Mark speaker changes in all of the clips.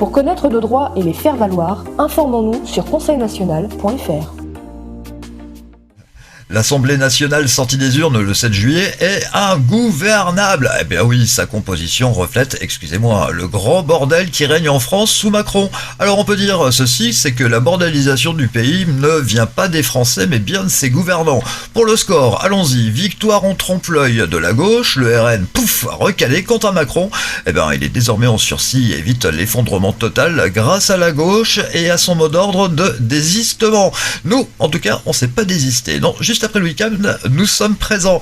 Speaker 1: Pour connaître nos droits et les faire valoir, informons-nous sur conseilnational.fr.
Speaker 2: L'Assemblée nationale sortie des urnes le 7 juillet est ingouvernable. Eh bien oui, sa composition reflète, excusez-moi, le grand bordel qui règne en France sous Macron. Alors on peut dire ceci, c'est que la bordélisation du pays ne vient pas des Français mais bien de ses gouvernants. Pour le score, allons-y, victoire en trompe-l'œil de la gauche, le RN, pouf, recalé. Quant à Macron, eh ben il est désormais en sursis et évite l'effondrement total grâce à la gauche et à son mot d'ordre de désistement. Nous, en tout cas, on s'est pas désisté. Non, juste après le week-end, nous sommes présents.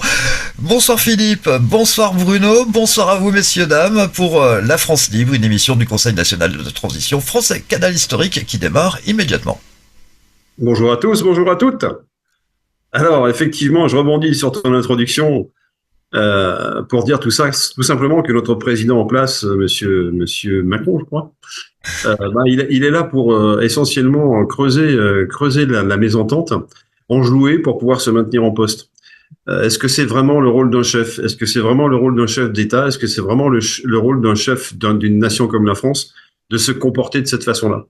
Speaker 2: Bonsoir Philippe, bonsoir Bruno, bonsoir à vous messieurs, dames, pour La France Libre, une émission du Conseil national de transition français Canal historique qui démarre immédiatement.
Speaker 3: Bonjour à tous, bonjour à toutes. Alors effectivement, je rebondis sur ton introduction pour dire tout ça, tout simplement que notre président en place, monsieur Macron, je crois, il est là pour essentiellement creuser la mésentente, enjouer pour pouvoir se maintenir en poste. Est-ce que c'est vraiment le rôle d'un chef? Est-ce que c'est vraiment le rôle d'un chef d'État? Est-ce que c'est vraiment le rôle d'un chef d'une nation comme la France de se comporter de cette façon-là?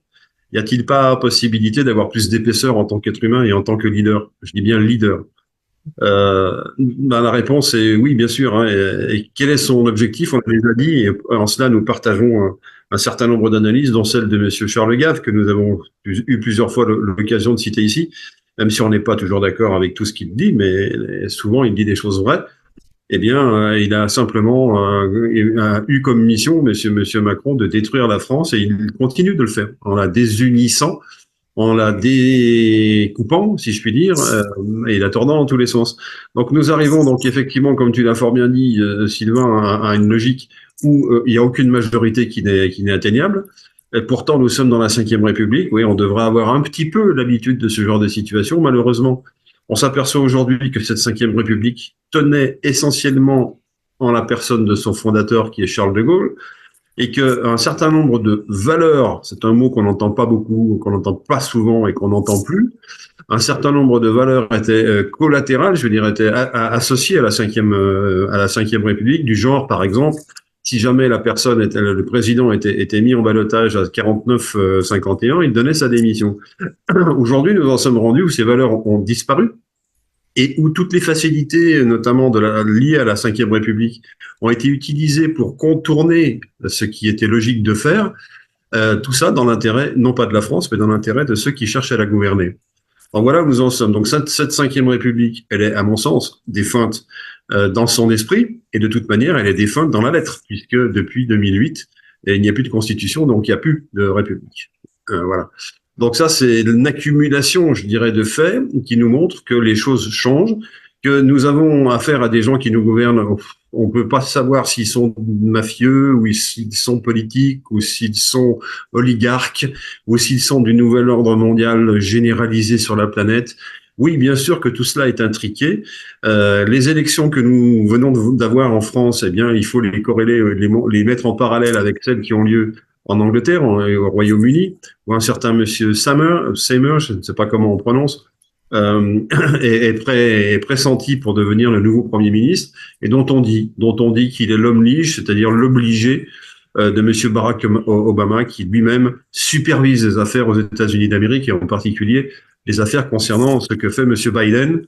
Speaker 3: Y a-t-il pas possibilité d'avoir plus d'épaisseur en tant qu'être humain et en tant que leader? Je dis bien leader. La réponse est oui, bien sûr. Hein, et quel est son objectif? On l'a déjà dit, et en cela nous partageons un certain nombre d'analyses, dont celle de monsieur Charles Gave, que nous avons eu plusieurs fois l'occasion de citer ici, même si on n'est pas toujours d'accord avec tout ce qu'il dit, mais souvent il dit des choses vraies. Eh bien, il a simplement eu comme mission, monsieur Macron, de détruire la France, et il continue de le faire en la désunissant, en la découpant, si je puis dire, et la tordant dans tous les sens. Donc nous arrivons donc effectivement, comme tu l'as fort bien dit, Sylvain, à une logique où il n'y a aucune majorité qui n'est atteignable. Et pourtant, nous sommes dans la Ve République. Oui, on devrait avoir un petit peu l'habitude de ce genre de situation. Malheureusement, on s'aperçoit aujourd'hui que cette Ve République tenait essentiellement en la personne de son fondateur, qui est Charles de Gaulle, et qu'un certain nombre de valeurs, c'est un mot qu'on n'entend pas beaucoup, qu'on n'entend pas souvent et qu'on n'entend plus, un certain nombre de valeurs étaient collatérales, je veux dire, étaient associées à la Ve République, du genre, par exemple, si jamais le président était mis en ballottage à 49-51, il donnait sa démission. Aujourd'hui, nous en sommes rendus où ces valeurs ont disparu et où toutes les facilités, notamment liées à la Ve République, ont été utilisées pour contourner ce qui était logique de faire, tout ça dans l'intérêt, non pas de la France, mais dans l'intérêt de ceux qui cherchent à la gouverner. Alors voilà où nous en sommes. Donc cette Ve République, elle est, à mon sens, défunte dans son esprit, et de toute manière, elle est défunte dans la lettre, puisque depuis 2008, il n'y a plus de constitution, donc il n'y a plus de République. Voilà. Donc ça, c'est une accumulation, je dirais, de faits qui nous montrent que les choses changent, que nous avons affaire à des gens qui nous gouvernent. On ne peut pas savoir s'ils sont mafieux, ou s'ils sont politiques, ou s'ils sont oligarques, ou s'ils sont du nouvel ordre mondial généralisé sur la planète. Oui, bien sûr que tout cela est intriqué. Les élections que nous venons d'avoir en France, eh bien, il faut les corréler, les mettre en parallèle avec celles qui ont lieu en Angleterre, au Royaume-Uni, où un certain monsieur Seymour, je ne sais pas comment on prononce, est pressenti pour devenir le nouveau Premier ministre, et dont on dit qu'il est l'homme lige, c'est-à-dire l'obligé de monsieur Barack Obama, qui lui-même supervise les affaires aux États-Unis d'Amérique, et en particulier les affaires concernant ce que fait monsieur Biden,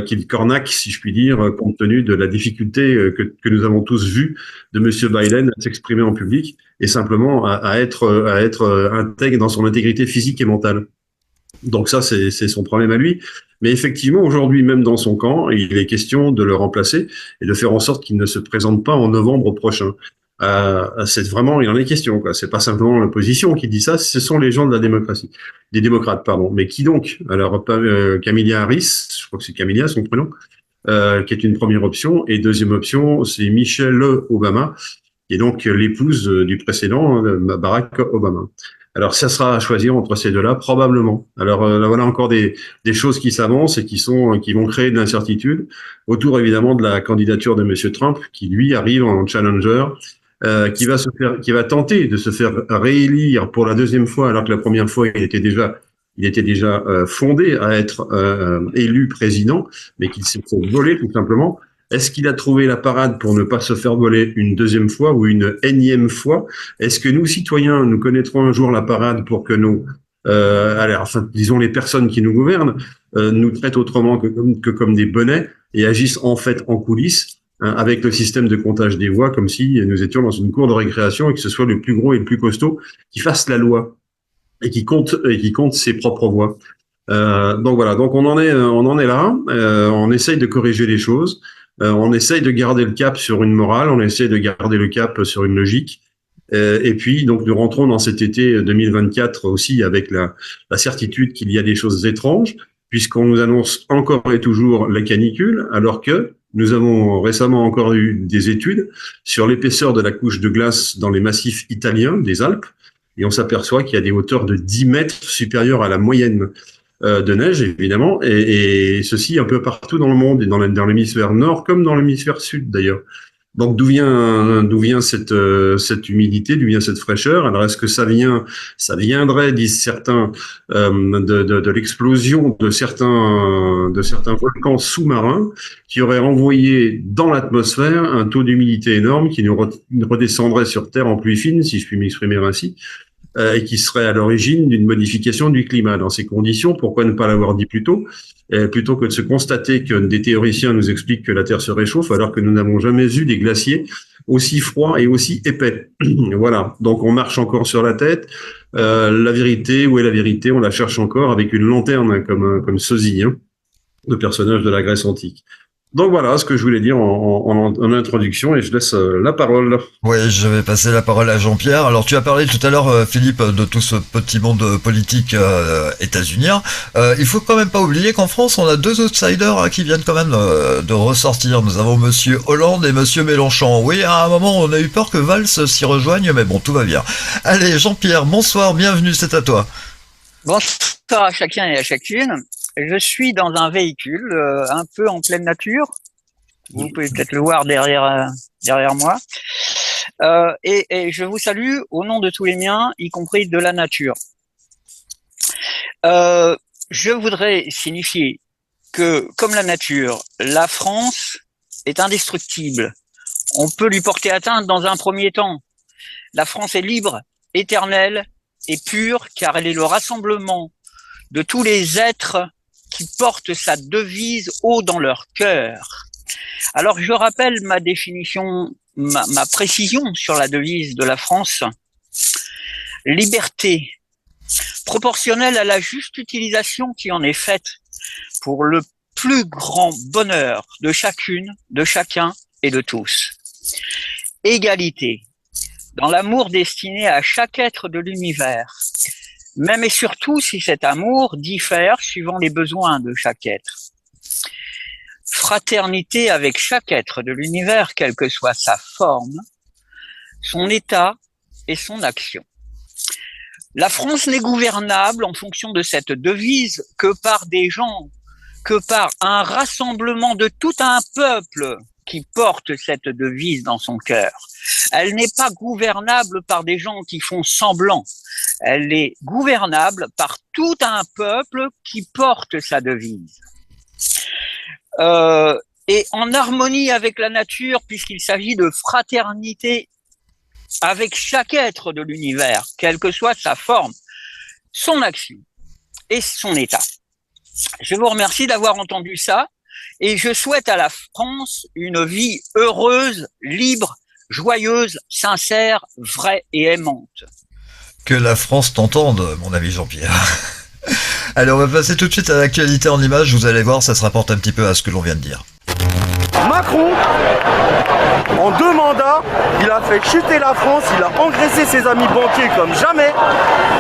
Speaker 3: qu'il cornaque, si je puis dire, compte tenu de la difficulté que nous avons tous vue de monsieur Biden à s'exprimer en public et simplement à être intègre dans son intégrité physique et mentale. Donc ça, c'est son problème à lui. Mais effectivement, aujourd'hui, même dans son camp, il est question de le remplacer et de faire en sorte qu'il ne se présente pas en novembre prochain. C'est vraiment, il en est question, quoi. C'est pas simplement l'opposition qui dit ça, ce sont les gens de la démocratie, des démocrates, pardon. Mais qui donc? Alors, Kamala Harris, je crois que c'est Kamala son prénom, qui est une première option, et deuxième option, c'est Michelle Obama, qui est donc l'épouse du précédent, Barack Obama. Alors, ça sera à choisir entre ces deux-là, probablement. Alors, voilà encore des choses qui s'avancent et qui vont créer de l'incertitude autour, évidemment, de la candidature de monsieur Trump, qui lui arrive en challenger, qui va tenter de se faire réélire pour la deuxième fois, alors que la première fois, il était déjà fondé à être élu président, mais qu'il s'est fait voler tout simplement Est-ce qu'il a trouvé la parade pour ne pas se faire voler une deuxième fois ou une énième fois? Est-ce que nous, citoyens, nous connaîtrons un jour la parade pour que disons les personnes qui nous gouvernent, nous traitent autrement que comme des bonnets et agissent en fait en coulisses, hein, avec le système de comptage des voix, comme si nous étions dans une cour de récréation et que ce soit le plus gros et le plus costaud qui fasse la loi et qui compte ses propres voix. Donc voilà, donc on en est là. On essaye de corriger les choses. On essaye de garder le cap sur une morale. On essaye de garder le cap sur une logique. Et puis donc nous rentrons dans cet été 2024 aussi avec la certitude qu'il y a des choses étranges, puisqu'on nous annonce encore et toujours la canicule, alors que nous avons récemment encore eu des études sur l'épaisseur de la couche de glace dans les massifs italiens des Alpes, et on s'aperçoit qu'il y a des hauteurs de 10 mètres supérieures à la moyenne de neige, évidemment, et ceci un peu partout dans le monde, et dans l'hémisphère nord comme dans l'hémisphère sud d'ailleurs. Donc d'où vient cette humidité, d'où vient cette fraîcheur? Alors est-ce que ça viendrait, disent certains, de l'explosion de certains volcans sous-marins qui auraient envoyé dans l'atmosphère un taux d'humidité énorme qui nous redescendrait sur Terre en pluie fine, si je puis m'exprimer ainsi, et qui serait à l'origine d'une modification du climat. Dans ces conditions, pourquoi ne pas l'avoir dit plus tôt, plutôt que de se constater que des théoriciens nous expliquent que la Terre se réchauffe alors que nous n'avons jamais eu des glaciers aussi froids et aussi épais. Voilà, donc on marche encore sur la tête. La vérité, où est la vérité? On la cherche encore avec une lanterne, hein, comme sosie, hein, le personnage de la Grèce antique. Donc voilà ce que je voulais dire en introduction, et je laisse la parole.
Speaker 2: Oui, je vais passer la parole à Jean-Pierre. Alors tu as parlé tout à l'heure, Philippe, de tout ce petit monde politique états-unien. Il faut quand même pas oublier qu'en France, on a deux outsiders, hein, qui viennent quand même de ressortir. Nous avons Monsieur Hollande et Monsieur Mélenchon. Oui, à un moment, on a eu peur que Valls s'y rejoigne, mais bon, tout va bien. Allez, Jean-Pierre, bonsoir, bienvenue, c'est à toi.
Speaker 4: Bonsoir à chacun et à chacune. Je suis dans un véhicule un peu en pleine nature. Vous pouvez peut-être le voir derrière moi. Et je vous salue au nom de tous les miens, y compris de la nature. Je voudrais signifier que, comme la nature, la France est indestructible. On peut lui porter atteinte dans un premier temps. La France est libre, éternelle et pure, car elle est le rassemblement de tous les êtres qui portent sa devise haut dans leur cœur. Alors je rappelle ma définition, ma précision sur la devise de la France. Liberté, proportionnelle à la juste utilisation qui en est faite pour le plus grand bonheur de chacune, de chacun et de tous. Égalité, dans l'amour destiné à chaque être de l'univers, même et surtout si cet amour diffère suivant les besoins de chaque être. Fraternité avec chaque être de l'univers, quelle que soit sa forme, son état et son action. La France n'est gouvernable en fonction de cette devise que par des gens, que par un rassemblement de tout un peuple qui porte cette devise dans son cœur. Elle n'est pas gouvernable par des gens qui font semblant. Elle est gouvernable par tout un peuple qui porte sa devise. Et en harmonie avec la nature, puisqu'il s'agit de fraternité avec chaque être de l'univers, quelle que soit sa forme, son action et son état. Je vous remercie d'avoir entendu ça, et je souhaite à la France une vie heureuse, libre, joyeuse, sincère, vraie et aimante.
Speaker 2: Que la France t'entende, mon ami Jean-Pierre. Allez, on va passer tout de suite à l'actualité en images. Vous allez voir, ça se rapporte un petit peu à ce que l'on vient de dire.
Speaker 5: Macron, en 2 mandats, il a fait chuter la France, il a engraissé ses amis banquiers comme jamais.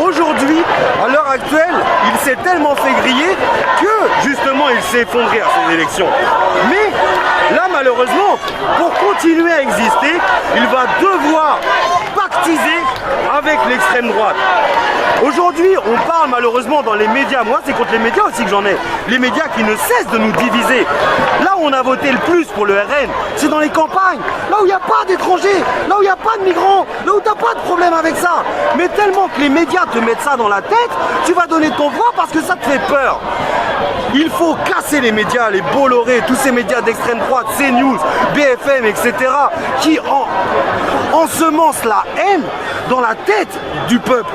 Speaker 5: Aujourd'hui, à l'heure actuelle, il s'est tellement fait griller que, justement, il s'est effondré à ces élections. Mais, là, malheureusement, pour continuer à exister, il va devoir pactiser avec l'extrême droite. Aujourd'hui, on parle malheureusement dans les médias, moi c'est contre les médias aussi que j'en ai, les médias qui ne cessent de nous diviser. Là où on a voté le plus pour le RN, c'est dans les campagnes, là où il n'y a pas d'étrangers, là où il n'y a pas de migrants, là où tu n'as pas de problème avec ça. Mais tellement que les médias te mettent ça dans la tête, tu vas donner ton voix parce que ça te fait peur. Il faut casser les médias, les Bolloré, tous ces médias d'extrême droite, CNews, BFM, etc., qui ensemencent la haine dans la tête du peuple.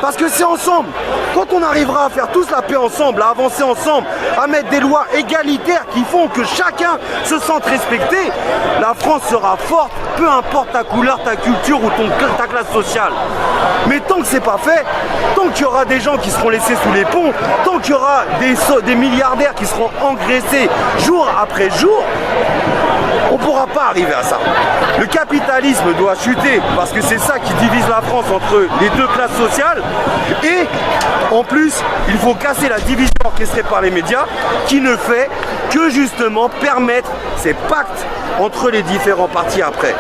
Speaker 5: Parce que c'est ensemble, quand on arrivera à faire tous la paix ensemble, à avancer ensemble, à mettre des lois égalitaires qui font que chacun se sente respecté, la France sera forte, peu importe ta couleur, ta culture ou ta classe sociale. Mais tant que c'est pas fait, tant qu'il y aura des gens qui seront laissés sous les ponts, tant qu'il y aura des milliardaires qui seront engraissés jour après jour, on ne pourra pas arriver à ça. Le capitalisme doit chuter parce que c'est ça qui divise la France entre les deux classes sociales. Et en plus, il faut casser la division orchestrée par les médias qui ne fait que justement permettre ces pactes entre les différents partis après.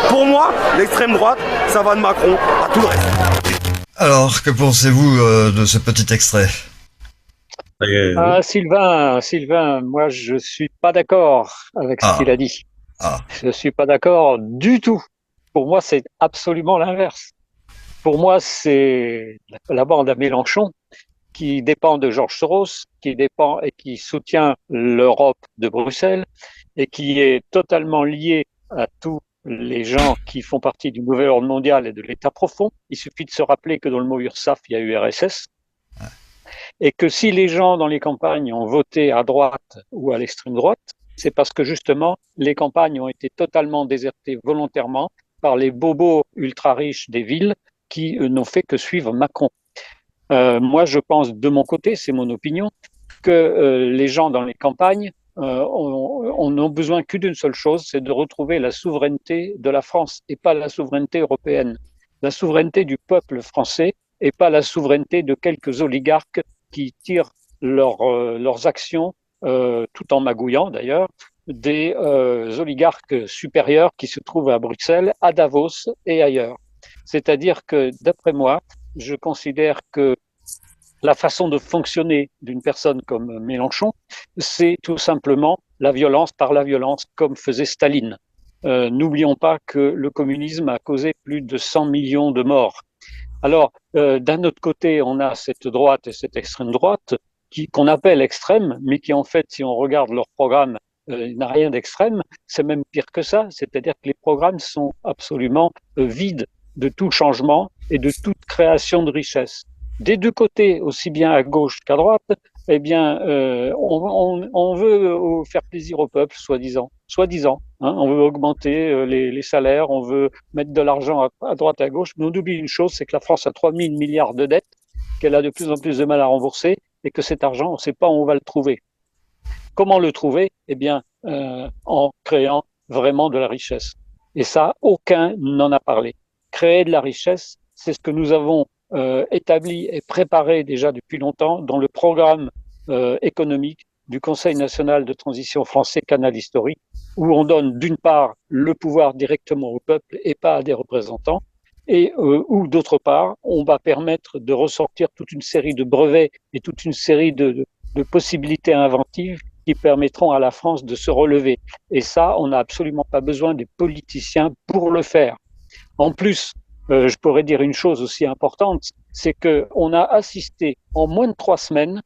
Speaker 5: Pour moi, l'extrême droite, ça va de Macron à tout le reste.
Speaker 2: Alors, que pensez-vous de ce petit extrait?
Speaker 6: Sylvain, moi je suis pas d'accord avec ce qu'il a dit. Je suis pas d'accord du tout. Pour moi, c'est absolument l'inverse. Pour moi, c'est la bande à Mélenchon qui dépend de George Soros, qui dépend et qui soutient l'Europe de Bruxelles et qui est totalement liée à tous les gens qui font partie du nouvel ordre mondial et de l'État profond. Il suffit de se rappeler que dans le mot URSAF, il y a eu RSS. Et que si les gens dans les campagnes ont voté à droite ou à l'extrême droite, c'est parce que justement, les campagnes ont été totalement désertées volontairement par les bobos ultra riches des villes qui n'ont fait que suivre Macron. Moi, je pense de mon côté, c'est mon opinion, que les gens dans les campagnes n'ont besoin que d'une seule chose, c'est de retrouver la souveraineté de la France et pas la souveraineté européenne. La souveraineté du peuple français et pas la souveraineté de quelques oligarques qui tirent leurs actions, tout en magouillant d'ailleurs, des oligarques supérieurs qui se trouvent à Bruxelles, à Davos et ailleurs. C'est-à-dire que, d'après moi, je considère que la façon de fonctionner d'une personne comme Mélenchon, c'est tout simplement la violence par la violence, comme faisait Staline. N'oublions pas que le communisme a causé plus de 100 millions de morts. Alors, d'un autre côté, on a cette droite et cette extrême droite qu'on appelle extrême, mais qui en fait, si on regarde leur programme, n'a rien d'extrême. C'est même pire que ça, c'est-à-dire que les programmes sont absolument vides de tout changement et de toute création de richesse. Des deux côtés, aussi bien à gauche qu'à droite, eh bien, on veut faire plaisir au peuple, soi-disant. Hein, on veut augmenter les salaires, on veut mettre de l'argent à droite et à gauche, mais on oublie une chose, c'est que la France a 3 000 milliards de dettes, qu'elle a de plus en plus de mal à rembourser, et que cet argent, on ne sait pas où on va le trouver. Comment le trouver? Eh bien, en créant vraiment de la richesse. Et ça, aucun n'en a parlé. Créer de la richesse, c'est ce que nous avons établi et préparé déjà depuis longtemps dans le programme économique du Conseil national de transition français Canal historique, où on donne d'une part le pouvoir directement au peuple et pas à des représentants, et où d'autre part, on va permettre de ressortir toute une série de brevets et toute une série de possibilités inventives qui permettront à la France de se relever. Et ça, on n'a absolument pas besoin des politiciens pour le faire. En plus, je pourrais dire une chose aussi importante, c'est qu'on a assisté en moins de 3 semaines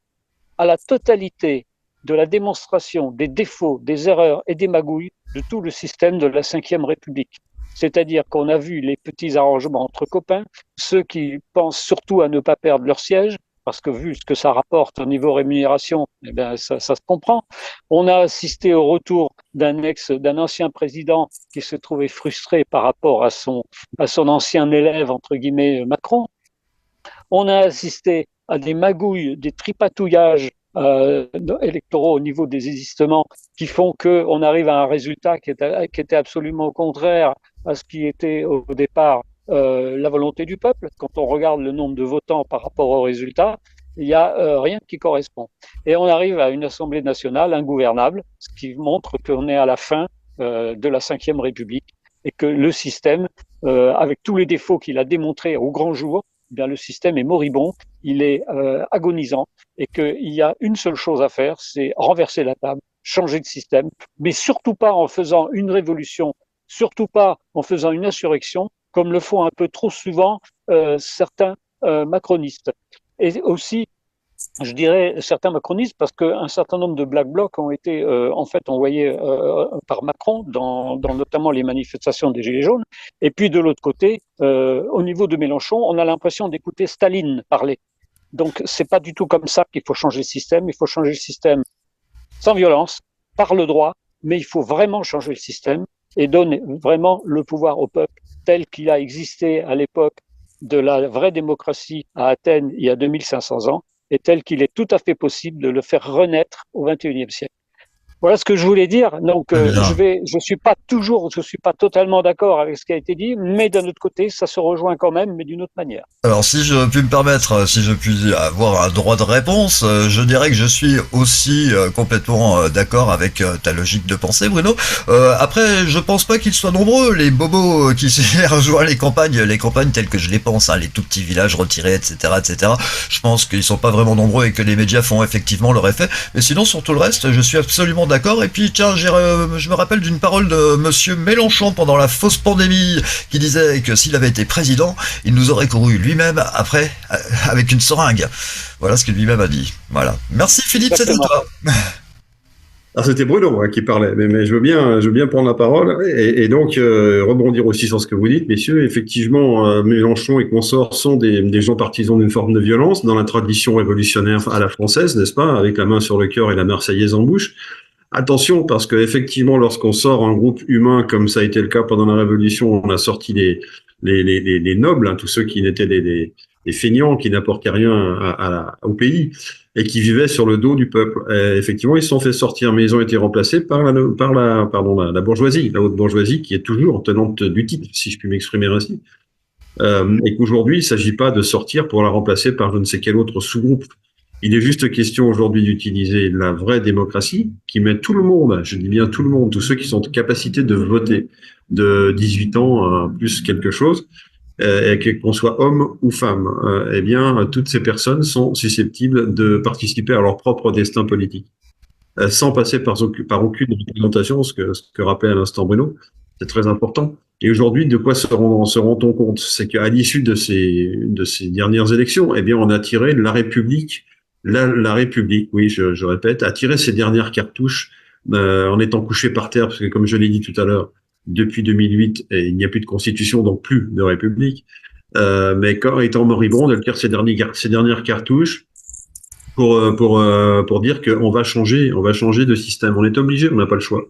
Speaker 6: à la totalité de la démonstration des défauts, des erreurs et des magouilles de tout le système de la Ve République. C'est-à-dire qu'on a vu les petits arrangements entre copains, ceux qui pensent surtout à ne pas perdre leur siège, parce que vu ce que ça rapporte au niveau rémunération, eh bien ça se comprend. On a assisté au retour d'un ancien président qui se trouvait frustré par rapport à son ancien élève, entre guillemets, Macron. On a assisté à des magouilles, des tripatouillages électoraux au niveau des existements qui font qu'on arrive à un résultat qui était absolument au contraire à ce qui était au départ la volonté du peuple. Quand on regarde le nombre de votants par rapport au résultat, il n'y a rien qui correspond. Et on arrive à une Assemblée nationale ingouvernable, ce qui montre qu'on est à la fin de la Ve République et que le système, avec tous les défauts qu'il a démontrés au grand jour, eh bien, le système est moribond, il est agonisant et qu'il y a une seule chose à faire, c'est renverser la table, changer de système, mais surtout pas en faisant une révolution, surtout pas en faisant une insurrection, comme le font un peu trop souvent certains macronistes. Et aussi, je dirais, certains macronistes, parce qu'un certain nombre de Black Blocs ont été en fait envoyés par Macron dans notamment les manifestations des Gilets jaunes. Et puis de l'autre côté, au niveau de Mélenchon, on a l'impression d'écouter Staline parler. Donc c'est pas du tout comme ça qu'il faut changer le système. Il faut changer le système sans violence, par le droit, mais il faut vraiment changer le système et donner vraiment le pouvoir au peuple tel qu'il a existé à l'époque de la vraie démocratie à Athènes il y a 2500 ans, et tel qu'il est tout à fait possible de le faire renaître au XXIe siècle. Voilà ce que je voulais dire. Donc, je suis pas totalement d'accord avec ce qui a été dit, mais d'un autre côté, ça se rejoint quand même, mais d'une autre manière.
Speaker 2: Alors, si je puis me permettre, si je puis avoir un droit de réponse, je dirais que je suis aussi complètement d'accord avec ta logique de pensée, Bruno. Après, je pense pas qu'ils soient nombreux, les bobos qui rejoignent les campagnes telles que je les pense, hein, les tout petits villages retirés, etc., etc. Je pense qu'ils sont pas vraiment nombreux et que les médias font effectivement leur effet. Mais sinon, sur tout le reste, je suis absolument d'accord. Et puis tiens, je me rappelle d'une parole de monsieur Mélenchon pendant la fausse pandémie qui disait que s'il avait été président, il nous aurait couru lui-même après avec une seringue. Voilà ce qu'il lui-même a dit. Voilà. Merci Philippe, c'est à toi.
Speaker 3: Alors c'était Bruno qui parlait, mais je veux bien prendre la parole et donc rebondir aussi sur ce que vous dites, messieurs. Effectivement, Mélenchon et consorts sont des gens partisans d'une forme de violence dans la tradition révolutionnaire à la française, n'est-ce pas, avec la main sur le cœur et la Marseillaise en bouche. Attention, parce que effectivement, lorsqu'on sort un groupe humain, comme ça a été le cas pendant la Révolution, on a sorti les nobles, hein, tous ceux qui n'étaient des feignants, qui n'apportaient rien au pays et qui vivaient sur le dos du peuple. Et effectivement, ils se sont fait sortir, mais ils ont été remplacés par la bourgeoisie, la haute bourgeoisie, qui est toujours tenante du titre, si je puis m'exprimer ainsi. Et qu'aujourd'hui, il ne s'agit pas de sortir pour la remplacer par je ne sais quel autre sous-groupe. Il est juste question aujourd'hui d'utiliser la vraie démocratie qui met tout le monde, je dis bien tout le monde, tous ceux qui sont en capacité de voter de 18 ans plus quelque chose, et qu'on soit homme ou femme, eh bien, toutes ces personnes sont susceptibles de participer à leur propre destin politique, sans passer par aucune représentation, ce que rappelait à l'instant Bruno. C'est très important. Et aujourd'hui, de quoi se rend-on compte? C'est qu'à l'issue de ces dernières élections, eh bien, on a tiré la République. La République, oui, je répète, a tiré ses dernières cartouches en étant couché par terre, parce que comme je l'ai dit tout à l'heure, depuis 2008, il n'y a plus de constitution, donc plus de République. Mais quand étant moribonde, elle tire ses dernières cartouches pour dire qu'on va changer de système. On est obligé, on n'a pas le choix.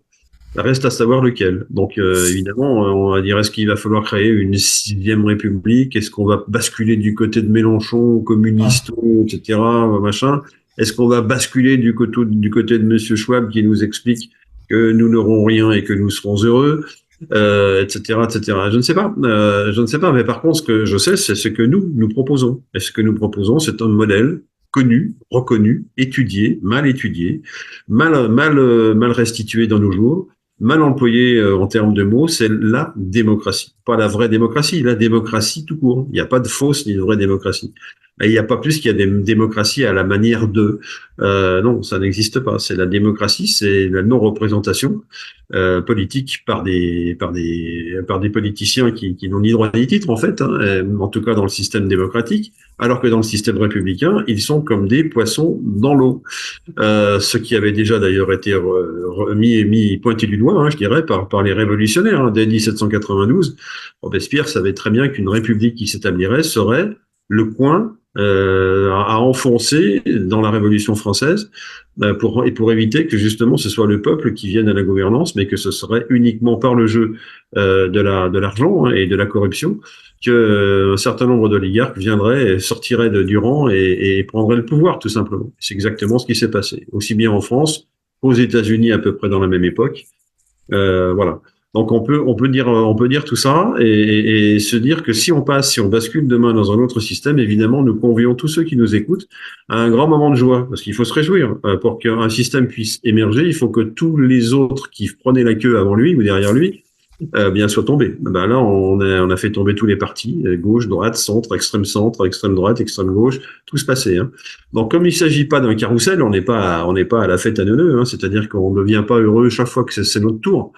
Speaker 3: Reste à savoir lequel. Donc évidemment, on va dire est-ce qu'il va falloir créer une 6e République? Est-ce qu'on va basculer du côté de Mélenchon, communiste, etc., machin? Est-ce qu'on va basculer du côté de Monsieur Schwab qui nous explique que nous n'aurons rien et que nous serons heureux, etc., etc. Je ne sais pas. Mais par contre, ce que je sais, c'est ce que nous proposons. Et ce que nous proposons, c'est un modèle connu, reconnu, étudié, mal restitué dans nos jours, mal employé en termes de mots, c'est la démocratie. Pas la vraie démocratie, la démocratie tout court. Il n'y a pas de fausse ni de vraie démocratie. Et il n'y a pas plus qu'il y a des démocraties à la manière de. Non, ça n'existe pas. C'est la démocratie, c'est la non-représentation politique par des politiciens qui n'ont ni droit ni titre en fait, hein, en tout cas dans le système démocratique, alors que dans le système républicain, ils sont comme des poissons dans l'eau. Ce qui avait déjà d'ailleurs été pointé du doigt, hein, je dirais, par les révolutionnaires. Hein, dès 1792, Robespierre savait très bien qu'une république qui s'établirait serait le coin à enfoncer dans la Révolution française pour éviter que justement ce soit le peuple qui vienne à la gouvernance, mais que ce serait uniquement par le jeu de l'argent et de la corruption que un certain nombre d'oligarques viendraient, sortiraient du rang et prendraient le pouvoir tout simplement. C'est exactement ce qui s'est passé, aussi bien en France qu'aux États-Unis à peu près dans la même époque. Voilà. Donc on peut dire tout ça et se dire que si on bascule demain dans un autre système, évidemment, nous convions tous ceux qui nous écoutent à un grand moment de joie, parce qu'il faut se réjouir. Pour qu'un système puisse émerger, il faut que tous les autres qui prenaient la queue avant lui ou derrière lui bien soit tombé. Ben là, on a fait tomber tous les partis, gauche, droite, centre, extrême droite, extrême gauche, tout se passait. Hein. Donc, comme il s'agit pas d'un carrousel, on n'est pas à la fête à neuneux. Hein, c'est-à-dire qu'on ne devient pas heureux chaque fois que c'est notre tour.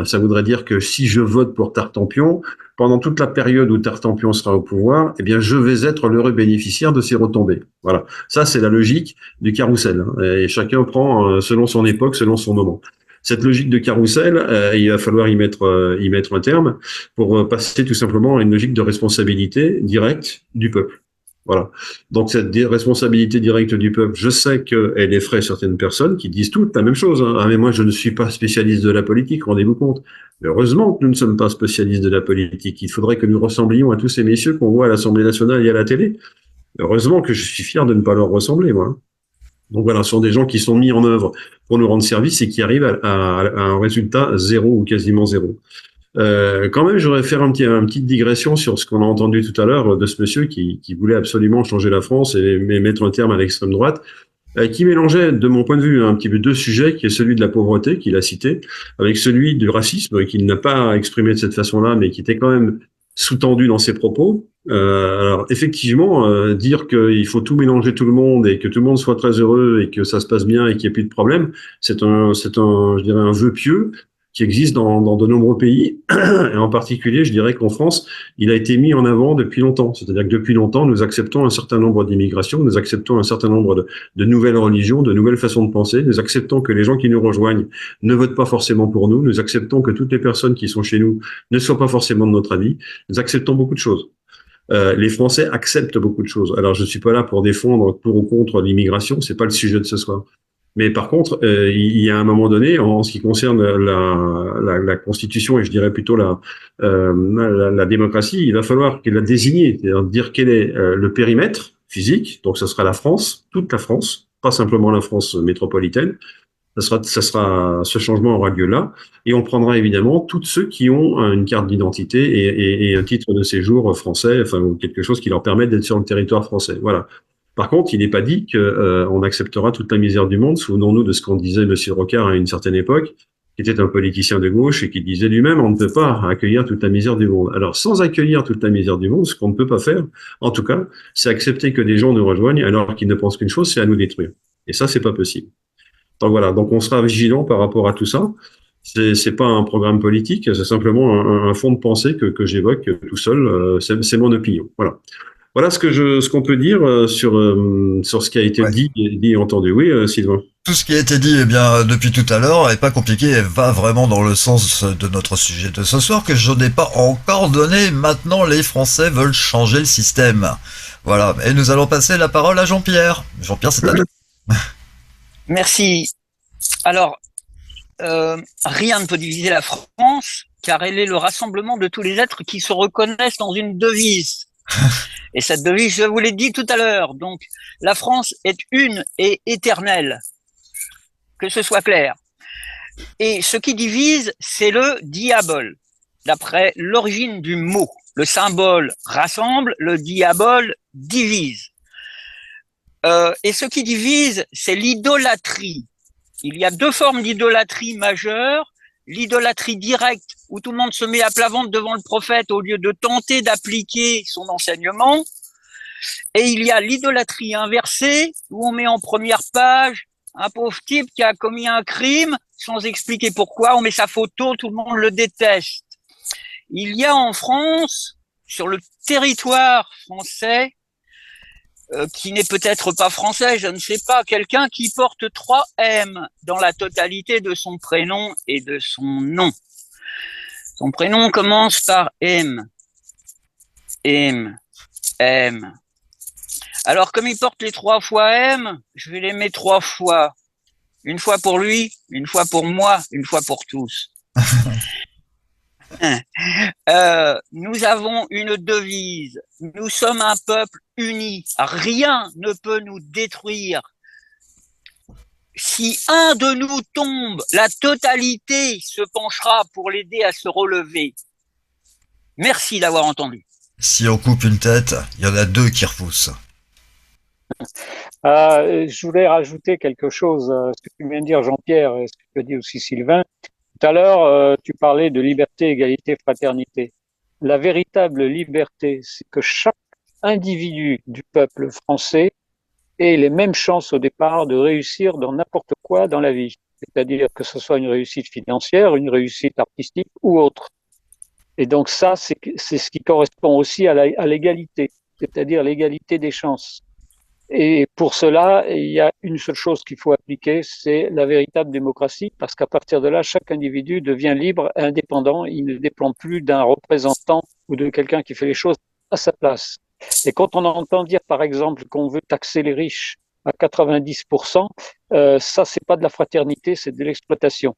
Speaker 3: Ça voudrait dire que si je vote pour Tartampion, pendant toute la période où Tartampion sera au pouvoir, eh bien, je vais être l'heureux bénéficiaire de ses retombées. Voilà. Ça, c'est la logique du carrousel. Hein. Et chacun prend selon son époque, selon son moment. Cette logique de carrousel, il va falloir y mettre un terme pour passer tout simplement à une logique de responsabilité directe du peuple. Voilà. Donc cette responsabilité directe du peuple, je sais qu'elle effraie certaines personnes qui disent toutes la même chose. Hein. Ah mais moi je ne suis pas spécialiste de la politique, rendez-vous compte. Mais heureusement que nous ne sommes pas spécialistes de la politique. Il faudrait que nous ressemblions à tous ces messieurs qu'on voit à l'Assemblée nationale et à la télé. Heureusement que je suis fier de ne pas leur ressembler, moi. Donc voilà, ce sont des gens qui sont mis en œuvre pour nous rendre service et qui arrivent à un résultat zéro ou quasiment zéro. Quand même, j'aurais faire une petite digression sur ce qu'on a entendu tout à l'heure de ce monsieur qui voulait absolument changer la France et mettre un terme à l'extrême droite, qui mélangeait, de mon point de vue, un petit peu deux sujets, qui est celui de la pauvreté, qu'il a cité, avec celui du racisme, qu'il n'a pas exprimé de cette façon-là, mais qui était quand même sous-tendu dans ses propos. Alors effectivement, dire qu'il faut tout mélanger tout le monde et que tout le monde soit très heureux et que ça se passe bien et qu'il n'y ait plus de problème, je dirais, un vœu pieux qui existe dans de nombreux pays. Et en particulier, je dirais qu'en France, il a été mis en avant depuis longtemps. C'est-à-dire que depuis longtemps, nous acceptons un certain nombre d'immigrations, nous acceptons un certain nombre de nouvelles religions, de nouvelles façons de penser, nous acceptons que les gens qui nous rejoignent ne votent pas forcément pour nous, nous acceptons que toutes les personnes qui sont chez nous ne soient pas forcément de notre avis, nous acceptons beaucoup de choses. Les Français acceptent beaucoup de choses. Alors, je ne suis pas là pour défendre pour ou contre l'immigration, c'est pas le sujet de ce soir. Mais par contre, il y a un moment donné, en ce qui concerne la Constitution et je dirais plutôt la démocratie, il va falloir qu'elle la désigne, c'est-à-dire dire quel est le périmètre physique. Donc, ce sera la France, toute la France, pas simplement la France métropolitaine. Ce changement aura lieu là, et on prendra évidemment tous ceux qui ont une carte d'identité et un titre de séjour français, enfin ou quelque chose qui leur permette d'être sur le territoire français. Voilà. Par contre, il n'est pas dit qu'on acceptera toute la misère du monde. Souvenons-nous de ce qu'en disait Monsieur Rocard à une certaine époque, qui était un politicien de gauche et qui disait lui-même on ne peut pas accueillir toute la misère du monde. Alors, sans accueillir toute la misère du monde, ce qu'on ne peut pas faire, en tout cas, c'est accepter que des gens nous rejoignent alors qu'ils ne pensent qu'une chose, c'est à nous détruire. Et ça, c'est pas possible. Donc voilà, donc on sera vigilant par rapport à tout ça. C'est pas un programme politique, c'est simplement un fond de pensée que j'évoque tout seul. C'est mon opinion. Voilà. Voilà ce qu'on peut dire sur ce qui a été dit et entendu. Oui, Sylvain.
Speaker 2: Tout ce qui a été dit, eh bien, depuis tout à l'heure, est pas compliqué et va vraiment dans le sens de notre sujet de ce soir que je n'ai pas encore donné. Maintenant, les Français veulent changer le système. Voilà. Et nous allons passer la parole à Jean-Pierre. Jean-Pierre, c'est à toi.
Speaker 4: Merci. Alors, rien ne peut diviser la France, car elle est le rassemblement de tous les êtres qui se reconnaissent dans une devise. Et cette devise, je vous l'ai dit tout à l'heure, donc la France est une et éternelle, que ce soit clair. Et ce qui divise, c'est le diabole, d'après l'origine du mot. Le symbole rassemble, le diabole divise. Et ce qui divise, c'est l'idolâtrie. Il y a deux formes d'idolâtrie majeures. L'idolâtrie directe, où tout le monde se met à plat ventre devant le prophète au lieu de tenter d'appliquer son enseignement. Et il y a l'idolâtrie inversée, où on met en première page un pauvre type qui a commis un crime, sans expliquer pourquoi, on met sa photo, tout le monde le déteste. Il y a en France, sur le territoire français, qui n'est peut-être pas français, je ne sais pas, quelqu'un qui porte 3 M dans la totalité de son prénom et de son nom. Son prénom commence par M. M. M. Alors, comme il porte les 3 fois M, je vais les mettre 3 fois. Une fois pour lui, une fois pour moi, une fois pour tous. Nous avons une devise. Nous sommes un peuple uni. Rien ne peut nous détruire. Si un de nous tombe, la totalité se penchera pour l'aider à se relever. Merci d'avoir entendu.
Speaker 2: Si on coupe une tête, il y en a 2 qui repoussent.
Speaker 6: Je voulais rajouter quelque chose à ce que tu viens de dire, Jean-Pierre, et ce que tu as dit aussi, Sylvain. à l'heure, tu parlais de liberté, égalité, fraternité. La véritable liberté, c'est que chaque individu du peuple français ait les mêmes chances au départ de réussir dans n'importe quoi dans la vie. C'est-à-dire que ce soit une réussite financière, une réussite artistique ou autre. Et donc ça, c'est ce qui correspond aussi à l'égalité, c'est-à-dire l'égalité des chances. Et pour cela, il y a une seule chose qu'il faut appliquer, c'est la véritable démocratie, parce qu'à partir de là, chaque individu devient libre et indépendant. Il ne dépend plus d'un représentant ou de quelqu'un qui fait les choses à sa place. Et quand on entend dire, par exemple, qu'on veut taxer les riches à 90%, ça, c'est pas de la fraternité, c'est de l'exploitation.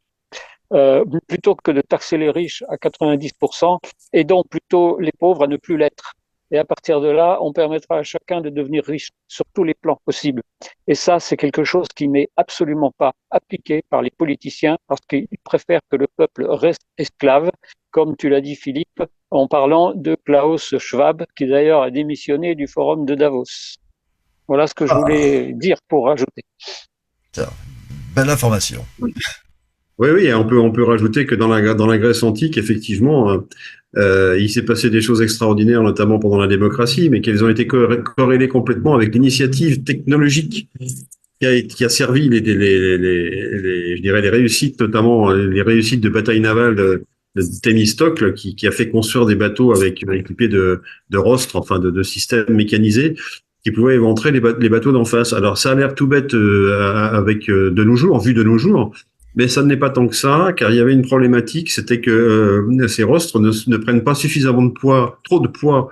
Speaker 6: Plutôt que de taxer les riches à 90%, aidons plutôt les pauvres à ne plus l'être. Et à partir de là, on permettra à chacun de devenir riche sur tous les plans possibles. Et ça, c'est quelque chose qui n'est absolument pas appliqué par les politiciens parce qu'ils préfèrent que le peuple reste esclave, comme tu l'as dit, Philippe, en parlant de Klaus Schwab, qui d'ailleurs a démissionné du forum de Davos. Voilà ce que je voulais dire pour rajouter.
Speaker 2: Belle information.
Speaker 3: Oui, on peut rajouter que dans la Grèce antique, effectivement, il s'est passé des choses extraordinaires, notamment pendant la démocratie, mais qu'elles ont été corrélées complètement avec l'initiative technologique qui a servi je dirais les réussites, notamment les réussites de bataille navale de Thémistocle, qui a fait construire des bateaux équipés de rostres, enfin de systèmes mécanisés, qui pouvaient éventrer les bateaux d'en face. Alors ça a l'air tout bête de nos jours, vu de nos jours. Mais ça n'est pas tant que ça, car il y avait une problématique, c'était que ces rostres ne prennent pas suffisamment de poids, trop de poids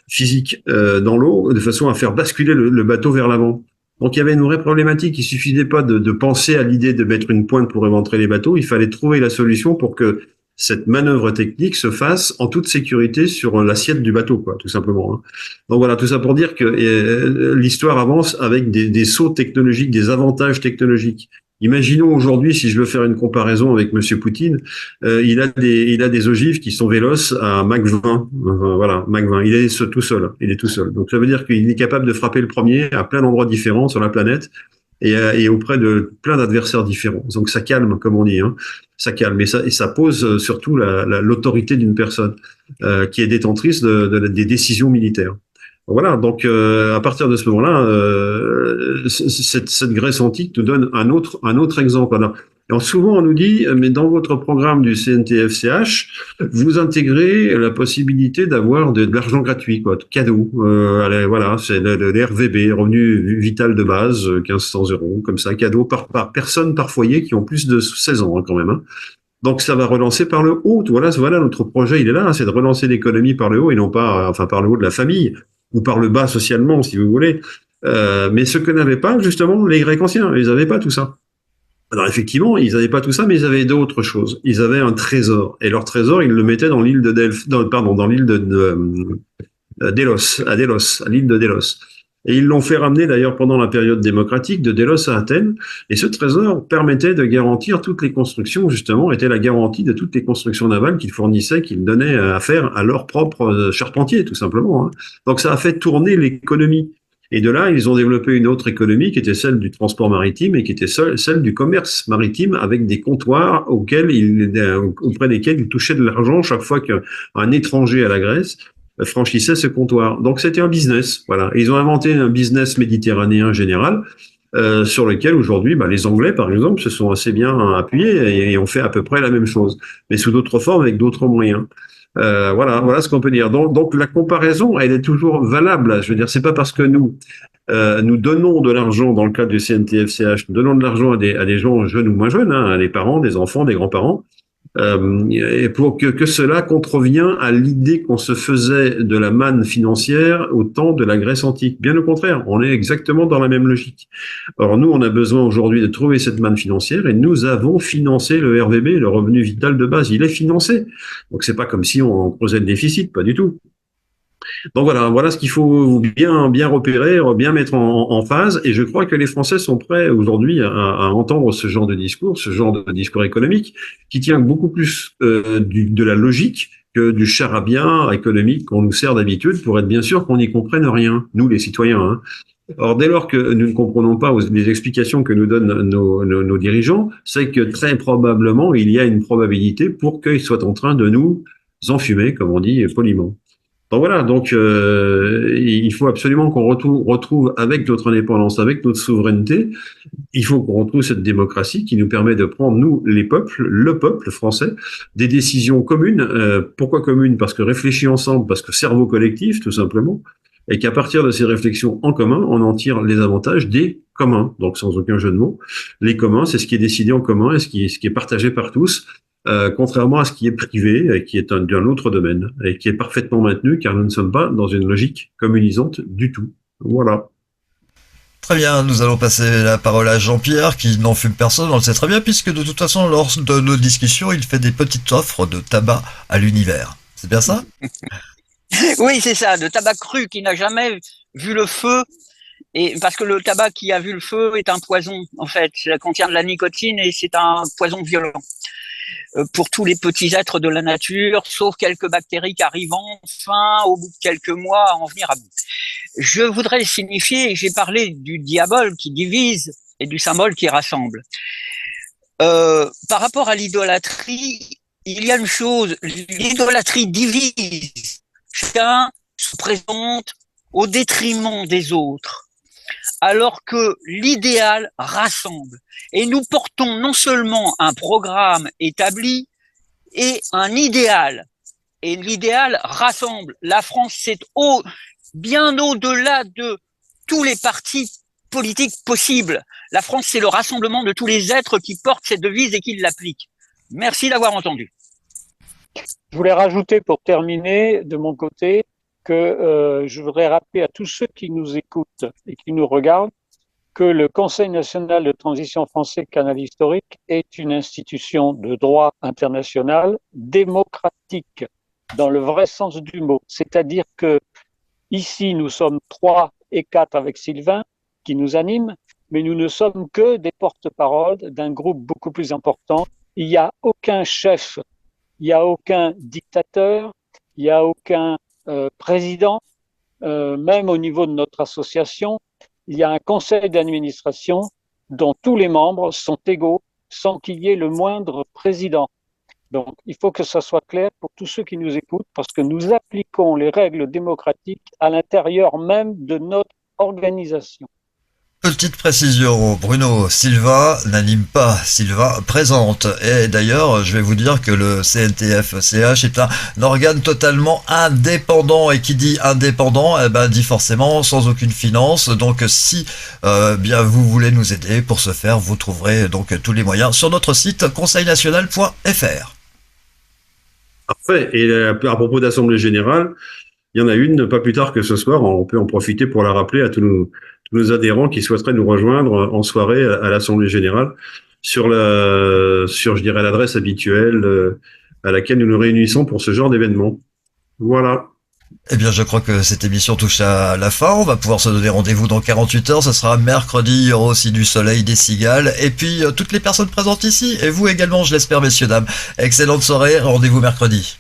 Speaker 3: physique dans l'eau, de façon à faire basculer le bateau vers l'avant. Donc il y avait une vraie problématique, il suffisait pas de penser à l'idée de mettre une pointe pour éventrer les bateaux, il fallait trouver la solution pour que cette manœuvre technique se fasse en toute sécurité sur l'assiette du bateau, quoi, tout simplement. Hein. Donc voilà, tout ça pour dire que l'histoire avance avec des sauts technologiques, des avantages technologiques. Imaginons aujourd'hui, si je veux faire une comparaison avec Monsieur Poutine, il a des ogives qui sont véloces à Mach 20, voilà, Mach 20. Il est tout seul. Donc ça veut dire qu'il est capable de frapper le premier à plein d'endroits différents sur la planète et auprès de plein d'adversaires différents. Donc ça calme, comme on dit, hein. Ça calme et ça pose surtout l'autorité d'une personne qui est détentrice des décisions militaires. Voilà, donc à partir de ce moment-là, cette Grèce antique nous donne un autre exemple. Alors, souvent on nous dit, mais dans votre programme du CNTF/CH, vous intégrez la possibilité d'avoir de l'argent gratuit, quoi, de cadeau. Voilà, c'est le RVB, revenu vital de base, 1500 €, comme ça, cadeau par personne par foyer qui ont plus de 16 ans hein, quand même. Hein. Donc ça va relancer par le haut. Voilà notre projet, il est là, hein, c'est de relancer l'économie par le haut et non pas, par le haut de la famille ou par le bas socialement, si vous voulez. Mais ce que n'avaient pas, justement, les Grecs anciens, ils n'avaient pas tout ça. Alors effectivement, ils n'avaient pas tout ça, mais ils avaient d'autres choses. Ils avaient un trésor. Et leur trésor, ils le mettaient dans l'île de dans l'île Délos, à l'île de Délos. Et ils l'ont fait ramener d'ailleurs pendant la période démocratique de Délos à Athènes. Et ce trésor permettait de garantir toutes les constructions, justement, était la garantie de toutes les constructions navales qu'ils fournissaient, qu'ils donnaient à faire à leurs propres charpentiers, tout simplement. Hein. Donc ça a fait tourner l'économie. Et de là, ils ont développé une autre économie qui était celle du transport maritime et qui était celle du commerce maritime avec des comptoirs auprès desquels ils touchaient de l'argent chaque fois qu'un étranger à la Grèce franchissait ce comptoir. Donc c'était un business. Voilà. Ils ont inventé un business méditerranéen général sur lequel aujourd'hui, les Anglais, par exemple, se sont assez bien appuyés et ont fait à peu près la même chose, mais sous d'autres formes avec d'autres moyens. Voilà ce qu'on peut dire. Donc la comparaison, elle est toujours valable. Je veux dire, c'est pas parce que nous donnons de l'argent dans le cadre du CNTF/CH, nous donnons de l'argent à des gens jeunes ou moins jeunes, hein, à des parents, des enfants, des grands-parents, et pour que cela contrevient à l'idée qu'on se faisait de la manne financière au temps de la Grèce antique. Bien au contraire, on est exactement dans la même logique. Or, nous, on a besoin aujourd'hui de trouver cette manne financière et nous avons financé le RVB, le revenu vital de base. Il est financé. Donc, c'est pas comme si on creusait le déficit, pas du tout. Donc voilà ce qu'il faut bien repérer, bien mettre en phase. Et je crois que les Français sont prêts aujourd'hui à entendre ce genre de discours économique, qui tient beaucoup plus de la logique que du charabia économique qu'on nous sert d'habitude pour être bien sûr qu'on n'y comprenne rien, nous les citoyens. Hein. Or, dès lors que nous ne comprenons pas les explications que nous donnent nos dirigeants, c'est que très probablement, il y a une probabilité pour qu'ils soient en train de nous enfumer, comme on dit poliment. Donc voilà, il faut absolument qu'on retrouve avec notre indépendance, avec notre souveraineté, il faut qu'on retrouve cette démocratie qui nous permet de prendre, nous, les peuples, le peuple français, des décisions communes. Pourquoi communes? Parce que réfléchis ensemble, parce que cerveau collectif, tout simplement, et qu'à partir de ces réflexions en commun, on en tire les avantages des communs, donc sans aucun jeu de mots. Les communs, c'est ce qui est décidé en commun et ce qui est partagé par tous. Contrairement à ce qui est privé, et qui est d'un autre domaine, et qui est parfaitement maintenu, car nous ne sommes pas dans une logique communisante du tout. Voilà.
Speaker 2: Très bien, nous allons passer la parole à Jean-Pierre, qui n'en fume personne, on le sait très bien, puisque de toute façon, lors de nos discussions, il fait des petites offres de tabac à l'univers. C'est bien ça?
Speaker 4: Oui, c'est ça, de tabac cru qui n'a jamais vu le feu. Et parce que le tabac qui a vu le feu est un poison, en fait. Ça contient de la nicotine et c'est un poison violent pour tous les petits êtres de la nature, sauf quelques bactéries qui arrivent enfin, au bout de quelques mois, à en venir à bout. Je voudrais signifier, j'ai parlé du diable qui divise et du symbole qui rassemble. Par rapport à l'idolâtrie, il y a une chose, l'idolâtrie divise. Chacun se présente au détriment des autres, alors que l'idéal rassemble. Et nous portons non seulement un programme établi et un idéal. Et l'idéal rassemble. La France, c'est bien au-delà de tous les partis politiques possibles. La France, c'est le rassemblement de tous les êtres qui portent cette devise et qui l'appliquent. Merci d'avoir entendu.
Speaker 6: Je voulais rajouter pour terminer de mon côté que je voudrais rappeler à tous ceux qui nous écoutent et qui nous regardent que le Conseil national de transition français Canal historique est une institution de droit international démocratique dans le vrai sens du mot. C'est-à-dire que ici, nous sommes 3 et 4 avec Sylvain qui nous animent, mais nous ne sommes que des porte-paroles d'un groupe beaucoup plus important. Il n'y a aucun chef, il n'y a aucun dictateur, il n'y a aucun président, même au niveau de notre association, il y a un conseil d'administration dont tous les membres sont égaux sans qu'il y ait le moindre président. Donc, il faut que ça soit clair pour tous ceux qui nous écoutent parce que nous appliquons les règles démocratiques à l'intérieur même de notre organisation.
Speaker 2: Petite précision, Bruno, Sylvain n'anime pas, Sylvain présente. Et d'ailleurs, je vais vous dire que le CNTF-CH est un organe totalement indépendant. Et qui dit indépendant, dit forcément sans aucune finance. Donc si bien vous voulez nous aider pour ce faire, vous trouverez donc tous les moyens sur notre site conseilnational.fr.
Speaker 3: Parfait. Et à propos d'Assemblée Générale, il y en a une pas plus tard que ce soir. On peut en profiter pour la rappeler à tous nos adhérents qui souhaiteraient nous rejoindre en soirée à l'Assemblée Générale sur je dirais, l'adresse habituelle à laquelle nous nous réunissons pour ce genre d'événement. Voilà.
Speaker 2: Eh bien, je crois que cette émission touche à la fin. On va pouvoir se donner rendez-vous dans 48 heures. Ce sera mercredi. Il y aura aussi du soleil, des cigales. Et puis, toutes les personnes présentes ici. Et vous également, je l'espère, messieurs, dames. Excellente soirée. Rendez-vous mercredi.